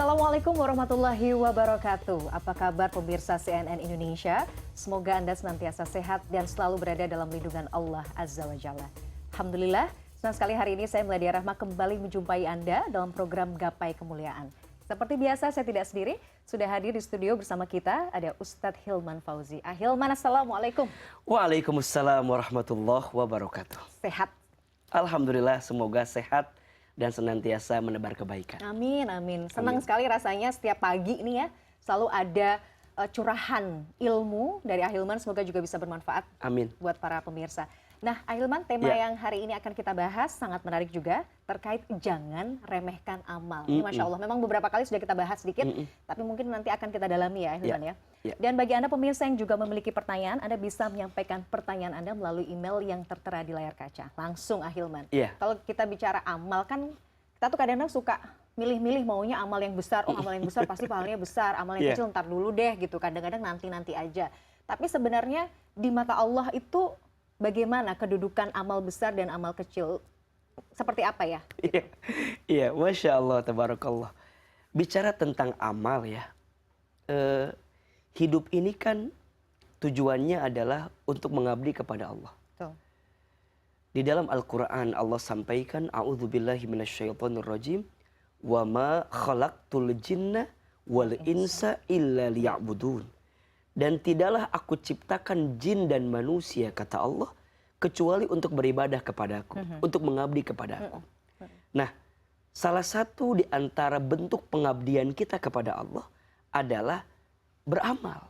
Assalamualaikum warahmatullahi wabarakatuh. Apa kabar pemirsa CNN Indonesia? Semoga Anda senantiasa sehat dan selalu berada dalam lindungan Allah Azza wa Jalla. Alhamdulillah, senang sekali hari ini saya Meladia Rahma kembali menjumpai Anda dalam program Gapai Kemuliaan. Seperti biasa saya tidak sendiri, sudah hadir di studio bersama kita ada Ustadz Hilman Fauzi. Hilman, Assalamualaikum. Waalaikumsalam warahmatullahi wabarakatuh. Sehat? Alhamdulillah, semoga sehat dan senantiasa menebar kebaikan. Amin, amin. Senang sekali rasanya setiap pagi nih ya, selalu ada curahan ilmu dari Hilman, semoga juga bisa bermanfaat. Amin. Buat para pemirsa. Nah, Hilman, tema yang hari ini akan kita bahas sangat menarik juga, terkait jangan remehkan amal. Ini Masya Allah, memang beberapa kali sudah kita bahas sedikit, tapi mungkin nanti akan kita dalami ya Hilman ya. Dan bagi Anda pemirsa yang juga memiliki pertanyaan, Anda bisa menyampaikan pertanyaan Anda melalui email yang tertera di layar kaca. Langsung Hilman. Kalau kita bicara amal kan, kita tuh kadang-kadang suka milih-milih maunya amal yang besar. Oh, amal yang besar pasti pahalanya besar, amal yang kecil ntar dulu deh gitu. Kadang-kadang nanti-nanti aja. Tapi sebenarnya di mata Allah itu bagaimana kedudukan amal besar dan amal kecil? Seperti apa ya? Iya, Masya Allah, tabarakallah. Bicara tentang amal ya, hidup ini kan tujuannya adalah untuk mengabdi kepada Allah. Betul. Di dalam Al-Quran Allah sampaikan, A'udzubillahi minasyaitonirrajim, wa ma khalaqtul jinna wal insa illa liya'budun. Dan tidaklah aku ciptakan jin dan manusia, kata Allah, kecuali untuk beribadah kepadaku, untuk mengabdi kepadaku. Nah, salah satu di antara bentuk pengabdian kita kepada Allah adalah beramal.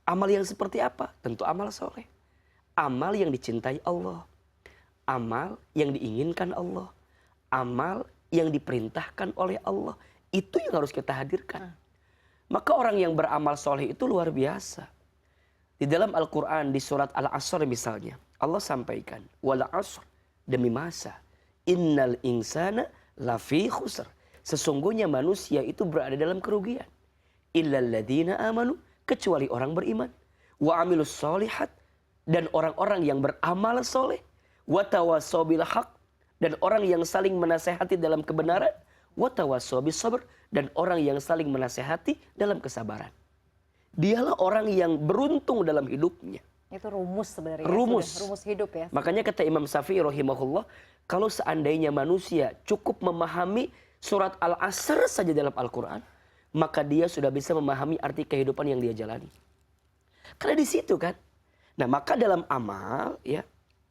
Amal yang seperti apa? Tentu amal soleh. Amal yang dicintai Allah. Amal yang diinginkan Allah. Amal yang diperintahkan oleh Allah. Itu yang harus kita hadirkan. Maka orang yang beramal soleh itu luar biasa. Di dalam Al-Quran, di surat Al-Asr misalnya, Allah sampaikan, wal asr, demi masa, innal insana lafi khusr. Sesungguhnya manusia itu berada dalam kerugian. Illal ladina amanu, kecuali orang beriman. Wa amilus solihat, dan orang-orang yang beramal soleh. Wa tawassaw bil haq, dan orang yang saling menasehati dalam kebenaran. Wa tawassaw bis sabr, dan orang yang saling menasehati dalam kesabaran. Dialah orang yang beruntung dalam hidupnya. Itu rumus sebenarnya. Rumus hidup ya. Makanya kata Imam Syafi'i rahimahullah, kalau seandainya manusia cukup memahami surat Al-Asr saja dalam Al-Quran, maka dia sudah bisa memahami arti kehidupan yang dia jalani. Karena di situ kan. Nah, maka dalam amal ya,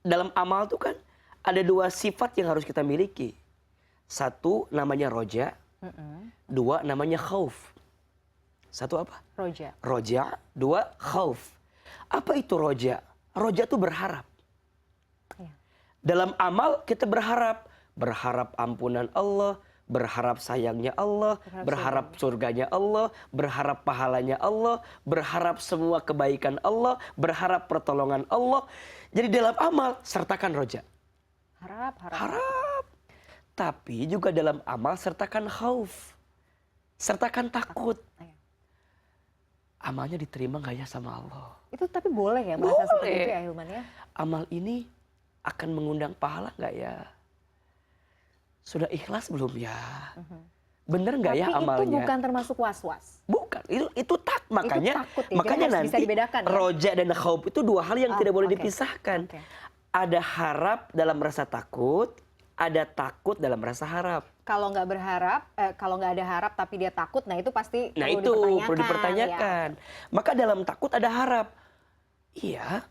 dalam amal itu kan ada dua sifat yang harus kita miliki. Satu namanya roja, dua namanya khauf. Satu apa? Roja. Roja, dua khauf. Apa itu roja? Roja itu berharap. Dalam amal kita berharap ampunan Allah, berharap sayangnya Allah, berharap surganya Allah, berharap pahalanya Allah, berharap semua kebaikan Allah, berharap pertolongan Allah. Jadi dalam amal sertakan roja. Harap. Tapi juga dalam amal sertakan khauf. Sertakan takut. Amalnya diterima gak ya sama Allah? Itu tapi boleh ya merasa seperti itu ya Hilman ya? Amal ini akan mengundang pahala gak ya? Sudah ikhlas belum ya? Bener gak ya amalnya? Tapi itu bukan termasuk was-was. Bukan, itu makanya, itu takut ya? Makanya nanti bisa dibedakan, ya? Roja dan khauf itu dua hal yang tidak boleh dipisahkan. Ada harap dalam rasa takut, ada takut dalam rasa harap. Kalau nggak berharap, kalau nggak ada harap tapi dia takut, nah itu pasti perlu dipertanyakan. Ya. Maka dalam takut ada harap. Iya,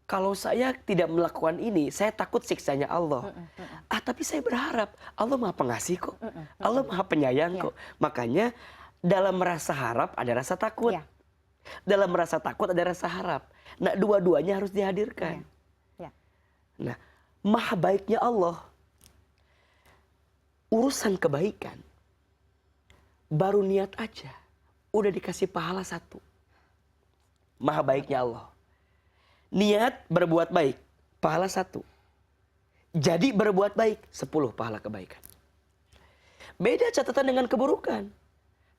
kalau saya tidak melakukan ini, saya takut siksanya Allah. Tapi saya berharap, Allah Maha Pengasih kok. Allah Maha Penyayang kok. Makanya dalam rasa harap ada rasa takut. Dalam rasa takut ada rasa harap. Nah, dua-duanya harus dihadirkan. Nah, maha baiknya Allah. Urusan kebaikan baru niat aja udah dikasih pahala 1. Maha baiknya Allah. Niat berbuat baik, pahala 1. Jadi berbuat baik, 10 pahala kebaikan. Beda catatan dengan keburukan.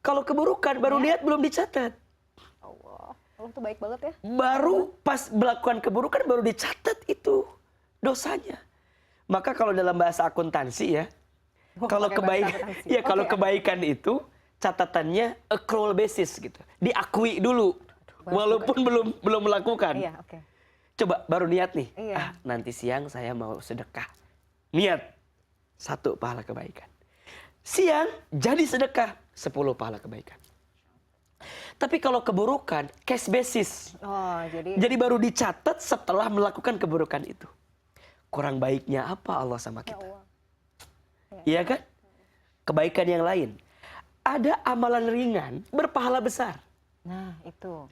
Kalau keburukan baru niat belum dicatat. Allah tuh baik banget ya. Baru pas melakukan keburukan baru dicatat itu dosanya. Maka kalau dalam bahasa akuntansi ya, Wah, Kalau pakai bahasa akuntansi. ya kalau Oke. kebaikan itu catatannya accrual basis gitu. Diakui dulu Bagus walaupun belum melakukan. Iya, oke. Coba baru niat nih. Iya. Nanti siang saya mau sedekah. Niat 1 pahala kebaikan. Siang jadi sedekah 10 pahala kebaikan. Tapi kalau keburukan cash basis. Oh, jadi Jadi baru dicatat setelah melakukan keburukan itu. Kurang baiknya apa Allah sama ya kita? Allah. Iya kan? Kebaikan yang lain. Ada amalan ringan berpahala besar. Nah, itu.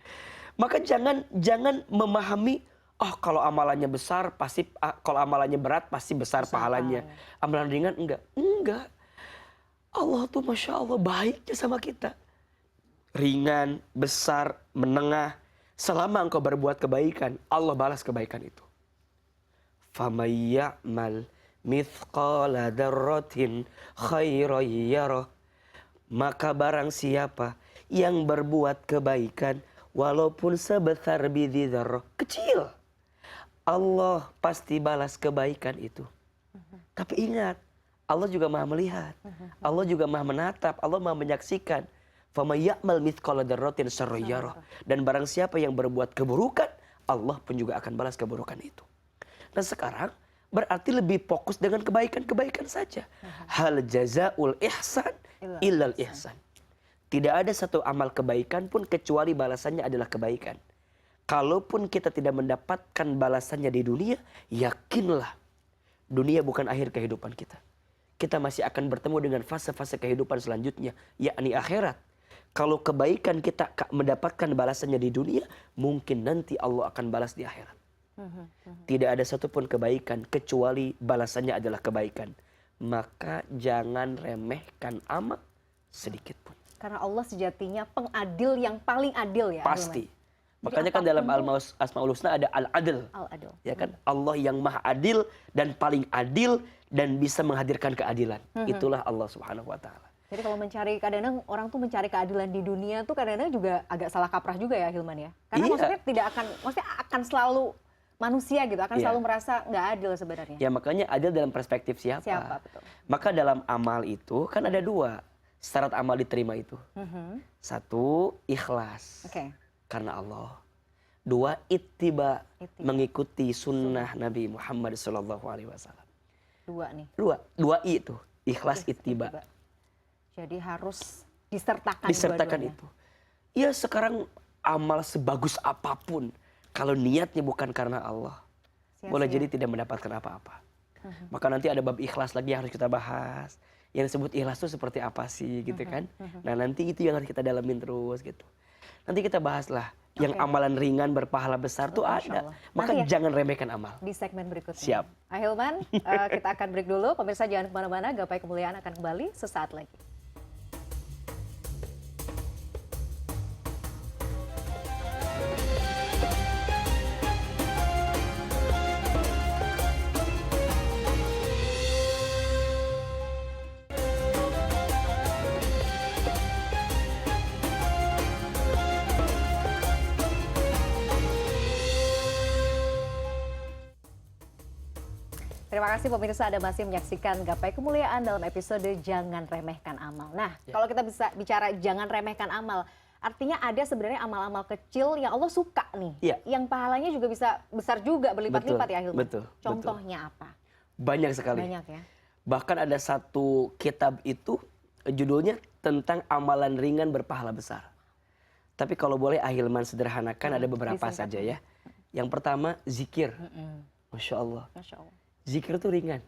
Maka jangan memahami kalau amalannya besar pasti kalau amalannya berat pasti besar pahalanya. Amalan ringan enggak. Enggak. Allah tuh Masya Allah baiknya sama kita. Ringan, besar, menengah. Selama engkau berbuat kebaikan, Allah balas kebaikan itu. فَمَن يَعْمَلْ مِثْقَالَ ذَرَّةٍ خَيْرًا يَرَهُ. Maka barang siapa yang berbuat kebaikan walaupun sebesar bidhi dzarrah, kecil, Allah pasti balas kebaikan itu. Tapi ingat, Allah juga Maha melihat. Allah juga Maha menatap, Allah Maha menyaksikan. فَمَن يَعْمَلْ مِثْقَالَ ذَرَّةٍ شَرًّا يَرَهُ. Dan barang siapa yang berbuat keburukan, Allah pun juga akan balas keburukan itu. Nah sekarang berarti lebih fokus dengan kebaikan-kebaikan saja. Hal jazaul ihsan illal ihsan. Tidak ada satu amal kebaikan pun kecuali balasannya adalah kebaikan. Kalaupun kita tidak mendapatkan balasannya di dunia, yakinlah dunia bukan akhir kehidupan kita. Kita masih akan bertemu dengan fase-fase kehidupan selanjutnya, yakni akhirat. Kalau kebaikan kita mendapatkan balasannya di dunia, mungkin nanti Allah akan balas di akhirat. Tidak ada satupun kebaikan kecuali balasannya adalah kebaikan. Maka jangan remehkan amal sedikit pun. Karena Allah sejatinya pengadil yang paling adil ya. Pasti. Hilman. Makanya kan dalam Asmaul Husna ada Al-Adil. Al-Adil. Ya kan? Allah yang maha adil dan paling adil dan bisa menghadirkan keadilan. Itulah Allah Subhanahu wa taala. Jadi kalau mencari, kadang-kadang orang tuh mencari keadilan di dunia tuh kadang-kadang juga agak salah kaprah juga ya Hilman ya. Karena Iya. maksudnya akan selalu manusia gitu, akan Iya. selalu merasa nggak adil sebenarnya. Ya makanya adil dalam perspektif siapa? Siapa, betul. Maka dalam amal itu kan ada 2 syarat amal diterima itu. 1, ikhlas. Oke. Karena Allah. 2, ittiba, Ittiba. mengikuti sunnah Nabi Muhammad SAW. 2 nih. 2 I itu, ikhlas, ittiba. Jadi harus disertakan Disertakan dua-duanya. itu. Ya sekarang amal sebagus apapun, kalau niatnya bukan karena Allah, Sia-sia. boleh jadi tidak mendapatkan apa-apa. Maka nanti ada bab ikhlas lagi yang harus kita bahas. Yang disebut ikhlas itu seperti apa sih gitu kan. Nah nanti itu yang harus kita dalamin terus gitu. Nanti kita bahaslah yang amalan ringan berpahala besar tuh Masya ada. Allah. Maka Nanti ya, jangan remehkan amal. di segmen berikutnya. Siap. Ahilman, kita akan break dulu. Pemirsa jangan kemana-mana, Gapai Kemuliaan akan kembali sesaat lagi. Terima kasih pemirsa, Anda masih menyaksikan Gapai Kemuliaan dalam episode Jangan Remehkan Amal. Nah, kalau kita bisa bicara jangan remehkan amal, artinya ada sebenarnya amal-amal kecil yang Allah suka nih. Iya. Yang pahalanya juga bisa besar juga, berlipat-lipat ya Hilman. Betul. Contohnya apa? Banyak sekali. Banyak ya. Bahkan ada satu kitab itu judulnya tentang amalan ringan berpahala besar. Tapi kalau boleh Ahilman sederhanakan ada beberapa disingkat. saja ya. Yang pertama zikir. Masya Allah. Masya Allah. Zikir itu ringan.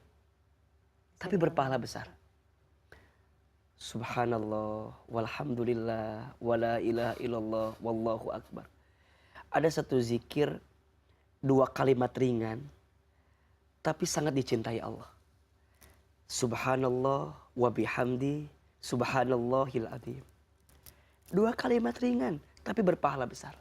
Tapi berpahala besar. Subhanallah, walhamdulillah, wala ilaha illallah, wallahu akbar. Ada satu zikir, 2 kalimat ringan, tapi sangat dicintai Allah. Subhanallah wa bihamdi, subhanallahil azim. 2 kalimat ringan, tapi berpahala besar.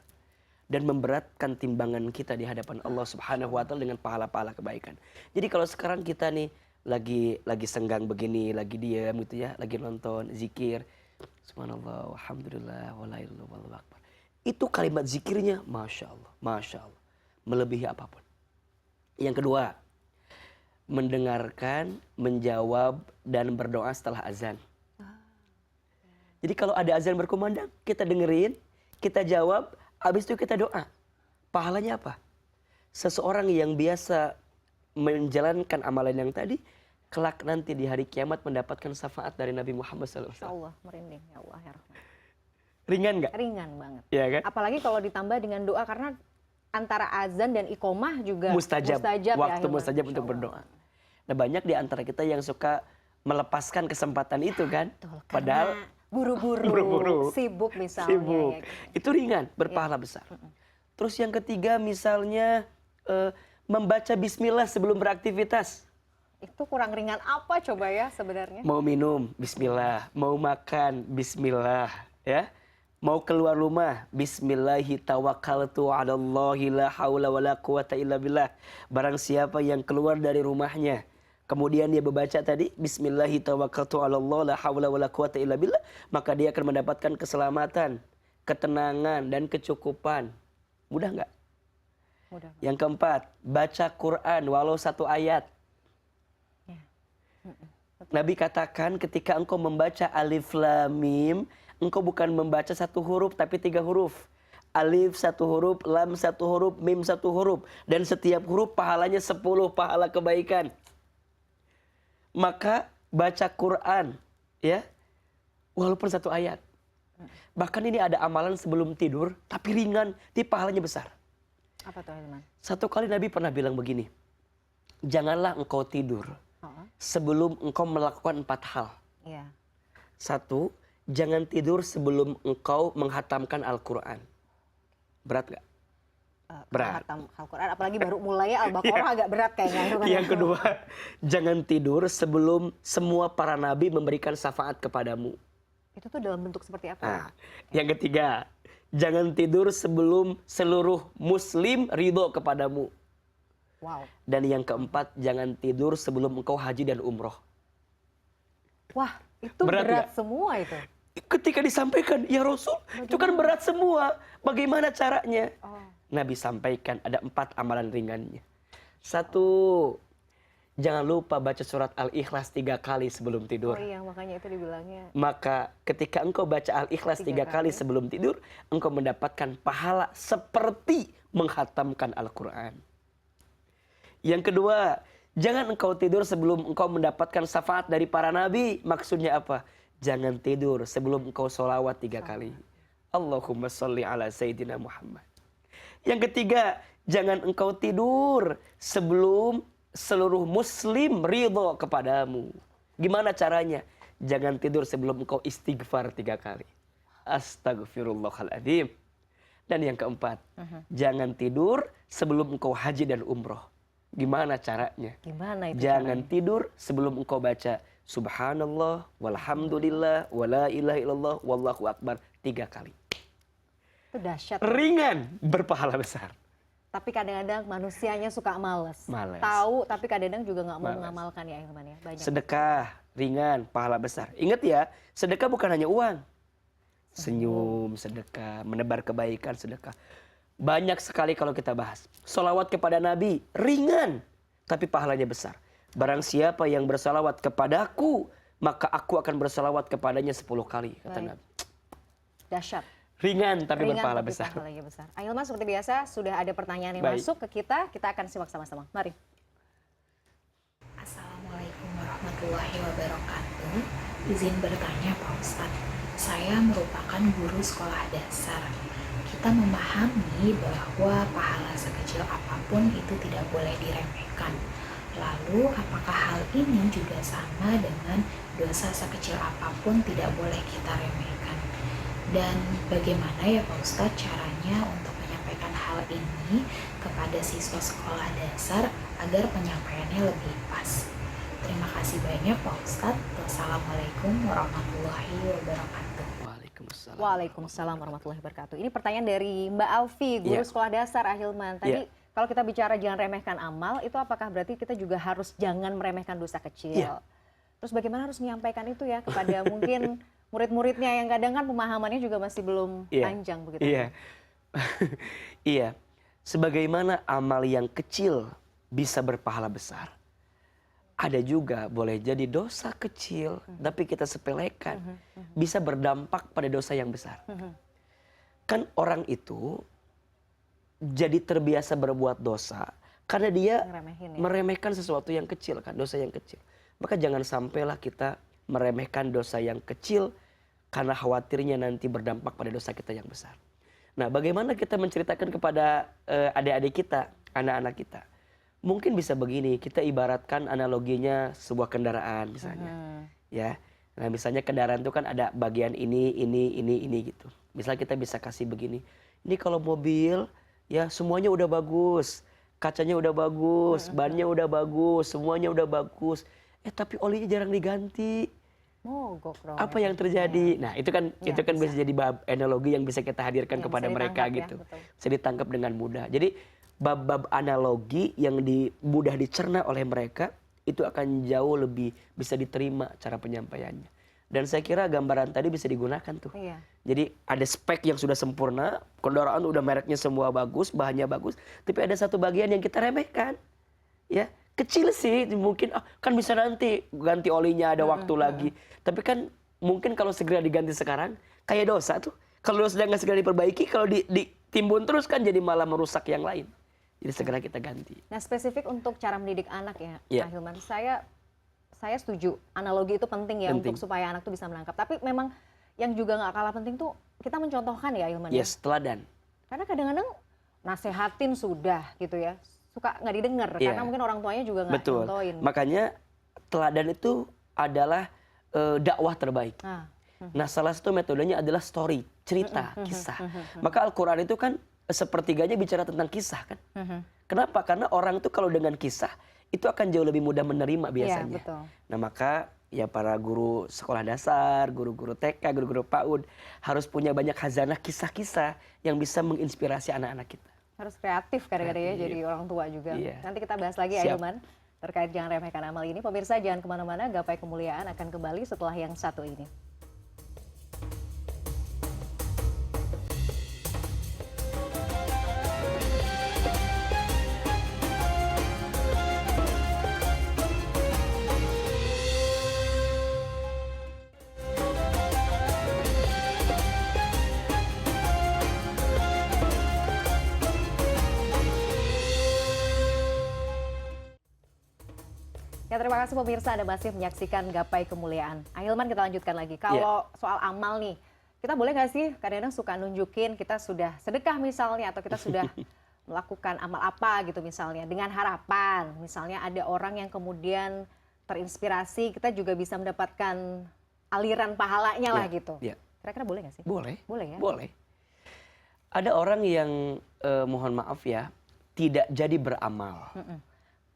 Dan memberatkan timbangan kita di hadapan Allah Subhanahu wa taala dengan pahala-pahala kebaikan. Jadi kalau sekarang kita nih lagi senggang begini, lagi diam gitu ya, lagi nonton, zikir, subhanallah, alhamdulillah, wala ilaha illallah, wallahu akbar. Itu kalimat zikirnya Masya Allah, melebihi apapun. Yang kedua, mendengarkan, menjawab, dan berdoa setelah azan. Jadi kalau ada azan berkumandang, kita dengerin, kita jawab, habis itu kita doa. Pahalanya apa? Seseorang yang biasa menjalankan amalan yang tadi, kelak nanti di hari kiamat mendapatkan syafaat dari Nabi Muhammad SAW. Insya Allah merinding ya Allah ya Rahman. Ringan nggak? Ringan banget. Ya kan? Apalagi kalau ditambah dengan doa, karena antara azan dan iqomah juga Mustajab. Waktu ya, mustajab Insya untuk Allah. berdoa. Nah banyak di antara kita yang suka melepaskan kesempatan itu kan. Betul, Padahal karena buru-buru, buru-buru, sibuk misalnya. sibuk. Ya, gitu. Itu ringan, berpahala besar. Terus yang ketiga misalnya membaca bismillah sebelum beraktivitas. Itu kurang ringan apa coba ya sebenarnya? Mau minum, bismillah. Mau makan, bismillah. Ya. Mau keluar rumah, bismillahi tawakkaltu 'alallahi la haula wala quwata illa billah. Barang siapa yang keluar dari rumahnya, kemudian dia membaca tadi bismillahi tawakkaltu 'alallahi la haula wala quwata illa billah, maka dia akan mendapatkan keselamatan, ketenangan dan kecukupan. Mudah enggak? Mudah. Yang keempat, baca Quran walau 1 ayat. Ya. Nabi katakan ketika engkau membaca alif lam mim, engkau bukan membaca 1 huruf tapi 3 huruf. Alif 1 huruf, lam 1 huruf, mim 1 huruf. Dan setiap huruf pahalanya 10 pahala kebaikan. Maka baca Quran, ya, walaupun 1 ayat. Bahkan ini ada amalan sebelum tidur, tapi ringan, tapi pahalanya besar. Apa tuh Hilman? Satu kali Nabi pernah bilang begini, janganlah engkau tidur Oh, sebelum engkau melakukan 4 hal. iya. 1, jangan tidur sebelum engkau menghatamkan Al-Quran. Berat gak? Berat. Khatam Al-Quran, apalagi baru mulai Al-Baqarah agak berat kayaknya. Hilman. Yang kedua, jangan tidur sebelum semua para nabi memberikan syafaat kepadamu. Itu tuh dalam bentuk seperti apa? Nah, yang ketiga, jangan tidur sebelum seluruh muslim ridho kepadamu. Wow. Dan yang keempat, jangan tidur sebelum engkau haji dan umroh. Wah, itu Berat berat nggak? semua itu. Ketika disampaikan, ya Rasul, itu kan berat semua. Bagaimana caranya? Oh. Nabi sampaikan ada 4 amalan ringannya. 1, jangan lupa baca surat Al-Ikhlas 3 kali sebelum Oh tidur. iya, makanya itu dibilangnya. Maka ketika engkau baca Al-Ikhlas 3 kali sebelum tidur, engkau mendapatkan pahala seperti menghatamkan Al-Quran. Yang kedua, jangan engkau tidur sebelum engkau mendapatkan syafaat dari para nabi. Maksudnya apa? Jangan tidur sebelum engkau sholawat 3 kali. Allahumma sholli ala Sayyidina Muhammad. Yang ketiga, jangan engkau tidur sebelum seluruh muslim ridho kepadamu. Gimana caranya? Jangan tidur sebelum engkau istighfar 3 kali. Astagfirullahaladzim. Dan yang keempat, jangan tidur sebelum engkau haji dan umroh. Gimana caranya? Gimana itu? Jangan tidur sebelum engkau baca subhanallah, walhamdulillah, wala ilaha illallah, wallahu akbar 3 kali. Itu dahsyat. Ringan, berpahala besar. Tapi kadang-kadang manusianya suka males. Males. Tahu, tapi kadang-kadang juga nggak mau Males. mengamalkan ya Hilman ya. Banyak. Sedekah, ringan, pahala besar. Ingat ya, sedekah bukan hanya uang. Senyum, sedekah, menebar kebaikan, sedekah. Banyak sekali kalau kita bahas. Sholawat kepada Nabi, ringan, tapi pahalanya besar. Barang siapa yang bersalawat kepadaku, maka aku akan bersalawat kepadanya 10 kali, kata Baik. Nabi. Dahsyat. Ringan tapi Ringan berpahala tapi besar. pahalanya besar. Ahilman, seperti biasa sudah ada pertanyaan yang Baik. masuk ke kita akan simak sama-sama. Mari. Assalamualaikum warahmatullahi wabarakatuh. Izin bertanya Pak Ustadz, saya merupakan guru sekolah dasar. Kita memahami bahwa pahala sekecil apapun itu tidak boleh diremehkan. Lalu apakah hal ini juga sama dengan dosa sekecil apapun tidak boleh kita remehkan? Dan bagaimana ya Pak Ustadz caranya untuk menyampaikan hal ini kepada siswa sekolah dasar agar penyampaiannya lebih pas? Terima kasih banyak Pak Ustadz. Wassalamualaikum warahmatullahi wabarakatuh. Waalaikumsalam. Waalaikumsalam warahmatullahi wabarakatuh. Ini pertanyaan dari Mbak Alfi, guru Iya. sekolah dasar Ahilman. Tadi Iya. kalau kita bicara jangan remehkan amal, itu apakah berarti kita juga harus jangan meremehkan dosa kecil? Iya. Terus bagaimana harus menyampaikan itu ya kepada mungkin murid-muridnya yang kadang kan pemahamannya juga masih belum Iya. panjang begitu. Iya. Iya. Sebagaimana amal yang kecil bisa berpahala besar, Ada juga boleh jadi dosa kecil, tapi kita sepelekan, bisa berdampak pada dosa yang besar. Kan orang itu jadi terbiasa berbuat dosa karena dia Ngeremehin ya. meremehkan sesuatu yang kecil kan, dosa yang kecil. Maka jangan sampailah kita meremehkan dosa yang kecil karena khawatirnya nanti berdampak pada dosa kita yang besar. Nah, bagaimana kita menceritakan kepada adik-adik kita, anak-anak kita? Mungkin bisa begini, kita ibaratkan analoginya sebuah kendaraan misalnya. Ya. Nah, misalnya kendaraan itu kan ada bagian ini gitu. Misal kita bisa kasih begini. Ini kalau mobil ya semuanya udah bagus. Kacanya udah bagus, bannya udah bagus, semuanya udah bagus. Tapi olinya jarang diganti. Mogok dong. Apa yang terjadi? Nah, itu kan bisa jadi bab analogi yang bisa kita hadirkan Yang kepada bisa mereka ditangkap ya, gitu. betul. Bisa ditangkap dengan mudah. Jadi bab-bab analogi yang mudah dicerna oleh mereka itu akan jauh lebih bisa diterima cara penyampaiannya. Dan saya kira gambaran tadi bisa digunakan tuh. Iya. Jadi ada spek yang sudah sempurna, kendaraan udah mereknya semua bagus, bahannya bagus, tapi ada satu bagian yang kita remehkan. Ya, kecil sih, mungkin kan bisa nanti ganti olinya ada waktu lagi. Tapi kan mungkin kalau segera diganti sekarang kayak dosa tuh. Kalau dosa nggak segera diperbaiki, kalau ditimbun terus kan jadi malah merusak yang lain. Jadi segera kita ganti. Nah, spesifik untuk cara mendidik anak ya, Iya. Ahilman. Saya setuju, analogi itu penting ya Penting. untuk supaya anak tuh bisa menangkap. Tapi memang yang juga nggak kalah penting tuh kita mencontohkan ya, Ahilman. Ya. Yes, teladan. Karena kadang-kadang nasehatin sudah gitu ya, suka nggak didengar Iya. karena mungkin orang tuanya juga nggak Betul. contohin. Makanya teladan itu adalah dakwah terbaik. Nah, salah satu metodenya adalah story, cerita, kisah. Maka Al-Quran itu kan sepertiganya bicara tentang kisah kan. Kenapa? Karena orang itu kalau dengan kisah, itu akan jauh lebih mudah menerima biasanya. Iya, betul. Nah, maka ya para guru sekolah dasar, guru-guru TK, guru-guru PAUD harus punya banyak khazanah kisah-kisah yang bisa menginspirasi anak-anak kita. Harus kreatif kadang-kadang ya Kreatif. jadi orang tua juga. Iya. Nanti kita bahas lagi Siap. Ahilman terkait jangan remehkan amal ini. Pemirsa jangan kemana-mana, Gapai Kemuliaan akan kembali setelah yang satu ini. Ya, terima kasih pemirsa Anda masih menyaksikan Gapai Kemuliaan. Ahilman, kita lanjutkan lagi. Kalau soal amal nih, kita boleh nggak sih kadang-kadang suka nunjukin kita sudah sedekah misalnya atau kita sudah melakukan amal apa gitu misalnya dengan harapan misalnya ada orang yang kemudian terinspirasi, kita juga bisa mendapatkan aliran pahalanya lah gitu. Ya. Kira-kira boleh nggak sih? Boleh. Boleh ya? Boleh. Ada orang yang mohon maaf ya, tidak jadi beramal.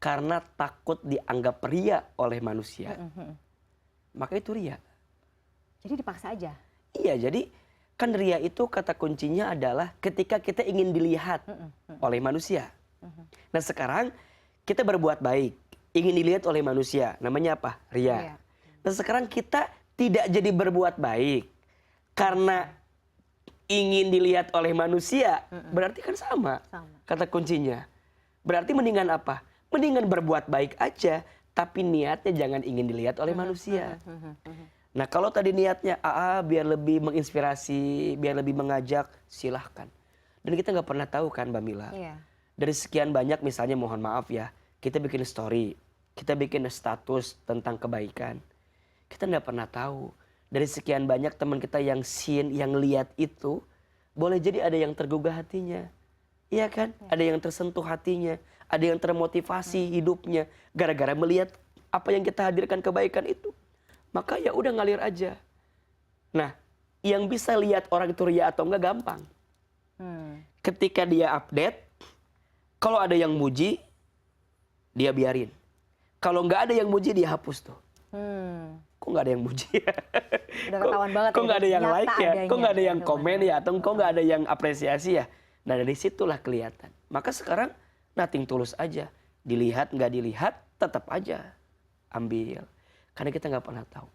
Karena takut dianggap ria oleh manusia. Maka itu ria. Jadi dipaksa aja. Iya, jadi kan ria itu kata kuncinya adalah ketika kita ingin dilihat oleh manusia. Nah, sekarang kita berbuat baik, ingin dilihat oleh manusia. Namanya apa? Ria. Ria. Nah, sekarang kita tidak jadi berbuat baik karena ingin dilihat oleh manusia. Berarti kan sama. Kata kuncinya. Berarti mendingan apa? Mendingan berbuat baik aja, tapi niatnya jangan ingin dilihat oleh manusia. Nah, kalau tadi niatnya biar lebih menginspirasi, biar lebih mengajak, silahkan. Dan kita nggak pernah tahu kan, Mbak Mila. Iya. Dari sekian banyak misalnya mohon maaf ya, kita bikin story, kita bikin status tentang kebaikan. Kita nggak pernah tahu. Dari sekian banyak teman kita yang yang lihat itu, boleh jadi ada yang tergugah hatinya. Iya kan? Ada yang tersentuh hatinya, ada yang termotivasi hidupnya gara-gara melihat apa yang kita hadirkan kebaikan itu. Maka ya udah ngalir aja. Nah, yang bisa lihat orang itu ria atau enggak gampang. Ketika dia update, kalau ada yang muji, dia biarin. Kalau nggak ada yang muji, dia hapus tuh. Kok nggak ada yang muji ya? Udah ketahuan banget. Kok nggak ada yang nyata like ya? adanya. Kok nggak ada yang komen ya? Atau kok nggak ada yang apresiasi ya? Nah, dari situlah kelihatan. Maka sekarang nothing tulus aja. Dilihat nggak dilihat, tetap aja ambil. Karena kita nggak pernah tahu.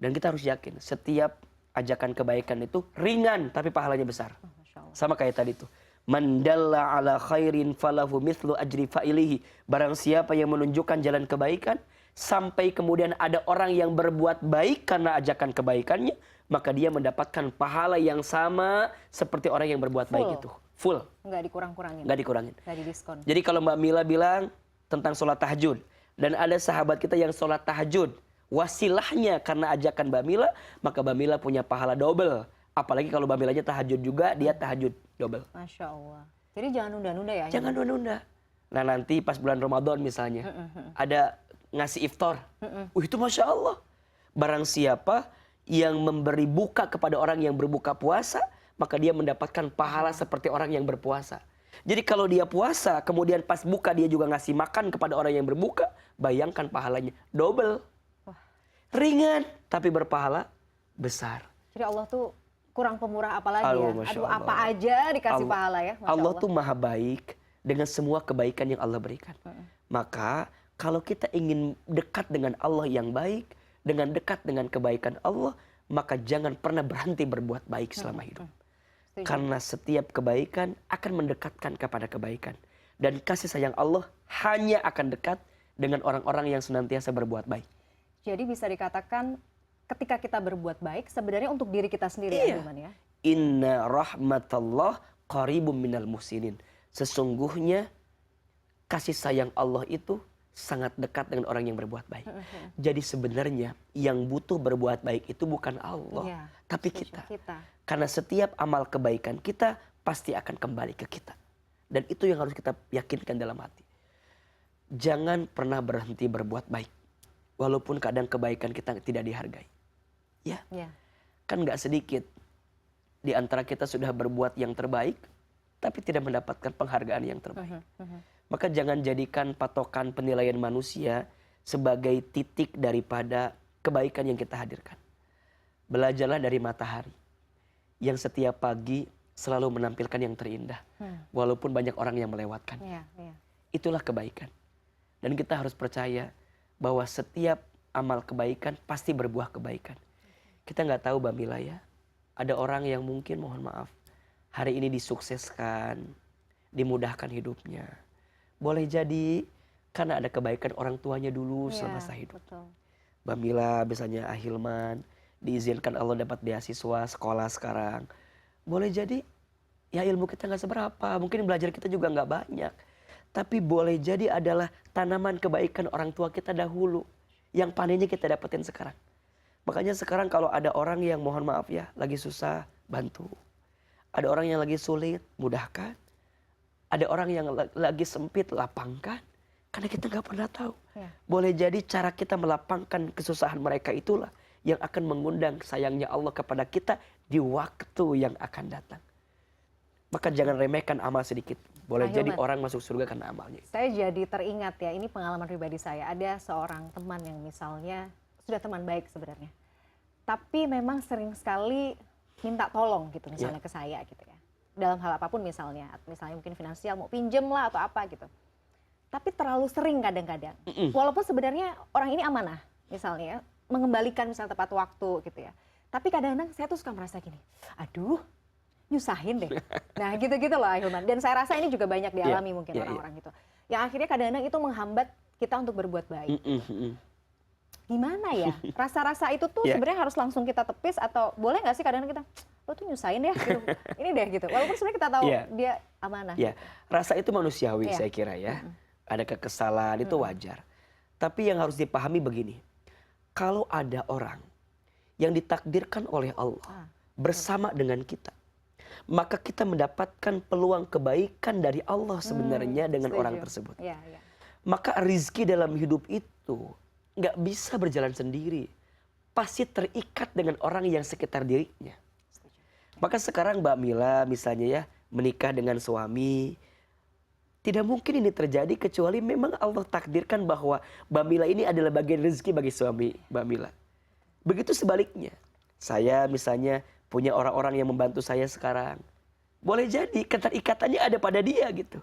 Dan kita harus yakin setiap ajakan kebaikan itu ringan tapi pahalanya besar. Masya Allah. Sama kayak tadi tuh. Man dalla ala khairin falahu mithlu ajri fa'ilihi. Barang siapa yang menunjukkan jalan kebaikan sampai kemudian ada orang yang berbuat baik karena ajakan kebaikannya, maka dia mendapatkan pahala yang sama seperti orang yang berbuat baik itu. Full. Nggak dikurang-kurangin. Nggak dikurangin. Nggak didiskon. Jadi kalau Mbak Mila bilang tentang sholat tahajud, dan ada sahabat kita yang sholat tahajud, wasilahnya karena ajakan Mbak Mila, maka Mbak Mila punya pahala double. Apalagi kalau Mbak Milanya tahajud juga, dia tahajud double. Masya Allah. Jadi jangan nunda-nunda ya. Jangan nunda-nunda. Nah nanti pas bulan Ramadan misalnya, ada ngasih iftar. Itu Masya Allah. Barang siapa yang memberi buka kepada orang yang berbuka puasa, maka dia mendapatkan pahala seperti orang yang berpuasa. Jadi kalau dia puasa, kemudian pas buka dia juga ngasih makan kepada orang yang berbuka, bayangkan pahalanya double. Ringan, tapi berpahala besar. Jadi Allah tuh kurang pemurah apalagi ya. Aduh, Allah. apa aja dikasih pahala ya. Masya Allah tuh maha baik dengan semua kebaikan yang Allah berikan. Maka kalau kita ingin dekat dengan Allah yang baik, dengan dekat dengan kebaikan Allah, maka jangan pernah berhenti berbuat baik selama hidup. Karena setiap kebaikan akan mendekatkan kepada kebaikan. Dan kasih sayang Allah hanya akan dekat dengan orang-orang yang senantiasa berbuat baik. Jadi bisa dikatakan ketika kita berbuat baik sebenarnya untuk diri kita sendiri ya, Hilman ya. Inna rahmatallah qaribum minal muhsinin. Sesungguhnya kasih sayang Allah itu sangat dekat dengan orang yang berbuat baik. Jadi sebenarnya yang butuh berbuat baik itu bukan Allah, tapi kita. Karena setiap amal kebaikan kita pasti akan kembali ke kita. Dan itu yang harus kita yakinkan dalam hati. Jangan pernah berhenti berbuat baik. Walaupun kadang kebaikan kita tidak dihargai. Ya. Kan gak sedikit di antara kita sudah berbuat yang terbaik, tapi tidak mendapatkan penghargaan yang terbaik. Maka jangan jadikan patokan penilaian manusia sebagai titik daripada kebaikan yang kita hadirkan. Belajarlah dari matahari yang setiap pagi selalu menampilkan yang terindah, walaupun banyak orang yang melewatkan. Itulah kebaikan. Dan kita harus percaya bahwa setiap amal kebaikan pasti berbuah kebaikan. Kita nggak tahu Mbak Mila ya, ada orang yang mungkin mohon maaf hari ini disukseskan, dimudahkan hidupnya. Boleh jadi karena ada kebaikan orang tuanya dulu semasa hidup. Betul. Mbak Mila misalnya Ahilman diizinkan Allah dapat beasiswa sekolah sekarang. Boleh jadi ya ilmu kita nggak seberapa, mungkin belajar kita juga nggak banyak. Tapi boleh jadi adalah tanaman kebaikan orang tua kita dahulu yang panennya kita dapetin sekarang. Makanya sekarang kalau ada orang yang mohon maaf ya lagi susah, bantu. Ada orang yang lagi sulit, mudahkan. Ada orang yang lagi sempit, lapangkan. Karena kita gak pernah tahu. Boleh jadi cara kita melapangkan kesusahan mereka itulah yang akan mengundang sayangnya Allah kepada kita di waktu yang akan datang. Maka jangan remehkan amal sedikit. Boleh jadi orang masuk surga karena amalnya. Saya jadi teringat ya, ini pengalaman pribadi saya. Ada seorang teman yang misalnya sudah teman baik sebenarnya. Tapi memang sering sekali minta tolong gitu misalnya ke saya gitu ya. Dalam hal apapun misalnya mungkin finansial, mau pinjem lah atau apa gitu. Tapi terlalu sering kadang-kadang. Walaupun sebenarnya orang ini amanah misalnya, mengembalikan misalnya tepat waktu gitu ya. Tapi kadang-kadang saya tuh suka merasa gini, aduh nyusahin deh. Nah gitu-gitu loh Hilman. Dan saya rasa ini juga banyak dialami mungkin orang-orang gitu. Yang akhirnya kadang-kadang itu menghambat kita untuk berbuat baik. Gimana ya? Rasa-rasa itu tuh sebenarnya harus langsung kita tepis atau boleh nggak sih kadang-kadang kita, lo tuh nyusahin ya gitu. Ini deh gitu. Walaupun sebenarnya kita tahu dia amanah. Gitu. Rasa itu manusiawi saya kira ya. Ada kekesalan itu wajar. Tapi yang harus dipahami begini. Kalau ada orang yang ditakdirkan oleh Allah bersama dengan kita, maka kita mendapatkan peluang kebaikan dari Allah sebenarnya dengan orang tersebut. Maka rizki dalam hidup itu nggak bisa berjalan sendiri, pasti terikat dengan orang yang sekitar dirinya. Maka sekarang Mbak Mila misalnya ya menikah dengan suami, tidak mungkin ini terjadi kecuali memang Allah takdirkan bahwa Mbak Mila ini adalah bagian rezeki bagi suami Mbak Mila. Begitu sebaliknya, saya misalnya punya orang-orang yang membantu saya sekarang, boleh jadi keterikatannya ada pada dia gitu.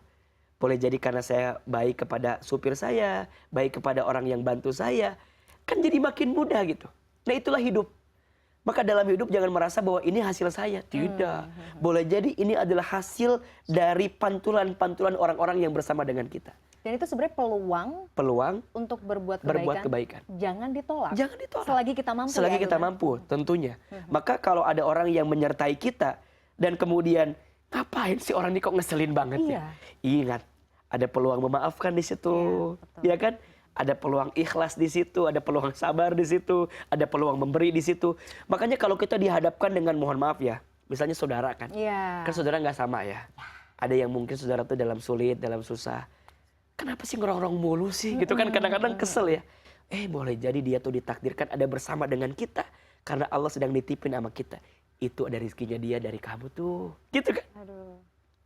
Boleh jadi karena saya baik kepada supir saya, baik kepada orang yang bantu saya, kan jadi makin mudah gitu. Nah itulah hidup. Maka dalam hidup jangan merasa bahwa ini hasil saya. Tidak. Boleh jadi ini adalah hasil dari pantulan-pantulan orang-orang yang bersama dengan kita. Dan itu sebenarnya peluang untuk berbuat kebaikan. Jangan ditolak. Jangan ditolak. Selagi kita mampu. Selagi kita mampu, tentunya. Maka kalau ada orang yang menyertai kita dan kemudian ngapain sih orang ini kok ngeselin banget ya? Ingat, ada peluang memaafkan di situ, ya kan? Ada peluang ikhlas di situ, ada peluang sabar di situ, ada peluang memberi di situ. Makanya kalau kita dihadapkan dengan mohon maaf ya, misalnya saudara kan, kan saudara nggak sama ya. Ada yang mungkin saudara tuh dalam sulit, dalam susah. Kenapa sih ngerongrong mulu sih? Gitu kan kadang-kadang kesel ya. Boleh jadi dia tuh ditakdirkan ada bersama dengan kita karena Allah sedang nitipin sama kita. Itu ada rezekinya dia dari kamu tuh, gitu kan? Aduh.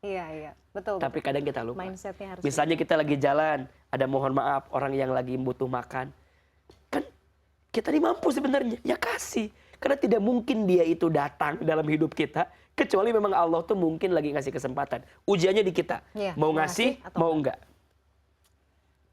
Iya, betul. Tapi kadang kita lupa. Mindsetnya harus. Misalnya kita lagi jalan, ada mohon maaf orang yang lagi butuh makan, kan kita ini mampu sebenarnya, ya kasih. Karena tidak mungkin dia itu datang dalam hidup kita, kecuali memang Allah tuh mungkin lagi ngasih kesempatan. Ujiannya di kita, mau ngasih, mau enggak.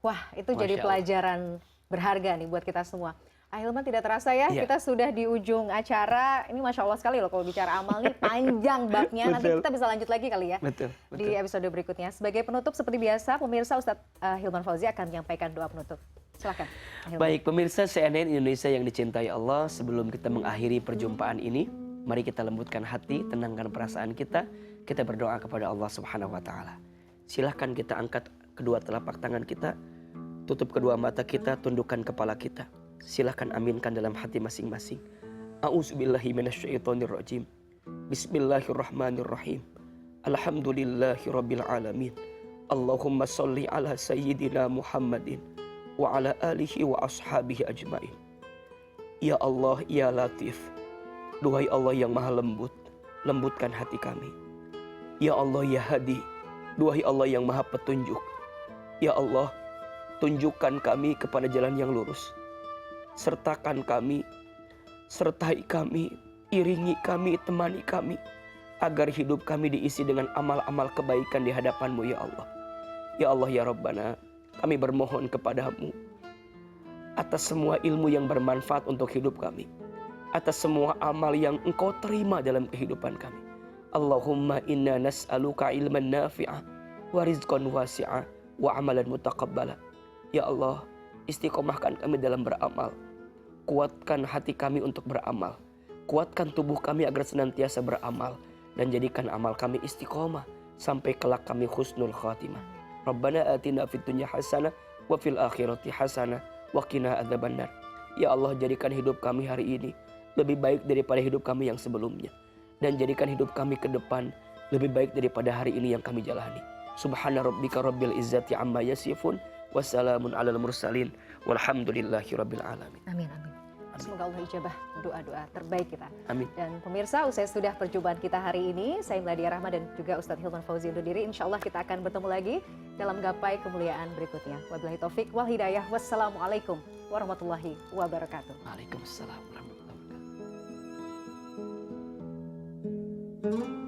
Wah, itu jadi pelajaran berharga nih buat kita semua. Ahilman, tidak terasa ya, kita sudah di ujung acara. Ini Masya Allah sekali loh kalau bicara amal nih, panjang babnya. Nanti kita bisa lanjut lagi kali ya di episode berikutnya. Sebagai penutup seperti biasa, pemirsa Ustadz Hilman Fauzi akan menyampaikan doa penutup. Silakan. Baik, pemirsa CNN Indonesia yang dicintai Allah, sebelum kita mengakhiri perjumpaan ini, mari kita lembutkan hati, tenangkan perasaan kita berdoa kepada Allah Subhanahu wa taala. Silahkan kita angkat kedua telapak tangan kita, tutup kedua mata kita, tundukkan kepala kita. Silahkan aminkan dalam hati masing-masing. A'udzubillahi minasyaitonirrajim. Bismillahirrahmanirrahim. Alhamdulillahirabbil alamin. Allahumma shalli ala sayyidina Muhammadin wa ala alihi wa ashabihi ajmain. Ya Allah, ya Latif. Duhai Allah yang Maha lembut, lembutkan hati kami. Ya Allah, ya Hadi. Duhai Allah yang Maha petunjuk. Ya Allah, tunjukkan kami kepada jalan yang lurus. Sertakan kami, sertai kami, iringi kami, temani kami, agar hidup kami diisi dengan amal-amal kebaikan di hadapan-Mu ya Allah. Ya Allah ya Rabbana, kami bermohon kepadamu atas semua ilmu yang bermanfaat untuk hidup kami, atas semua amal yang Engkau terima dalam kehidupan kami. Allahumma inna nas'aluka ilman nafi'ah wa rizqan wasi'ah wa amalan mutaqabbala. Ya Allah, istiqomahkan kami dalam beramal. Kuatkan hati kami untuk beramal. Kuatkan tubuh kami agar senantiasa beramal. Dan jadikan amal kami istiqomah sampai kelak kami husnul khatimah. Rabbana atina fid dunya hasanah wa fil akhirati hasanah wa qina adzabannar. Ya Allah, jadikan hidup kami hari ini lebih baik daripada hidup kami yang sebelumnya. Dan jadikan hidup kami ke depan lebih baik daripada hari ini yang kami jalani. Subhana rabbika rabbil izzati amma yasifun. Wassalamun alal mursalin walhamdulillahi rabbil alamin. Amin. Semoga Allah ijabah doa-doa terbaik kita. Amin. Dan pemirsa, usai sudah perjumpaan kita hari ini, saya Meladia Rahma dan juga Ustadz Hilman Fauzi undur diri. Insya Allah kita akan bertemu lagi dalam gapai kemuliaan berikutnya. Wabillahi taufik wal hidayah. Wassalamualaikum warahmatullahi wabarakatuh. Waalaikumsalam warahmatullahi wabarakatuh.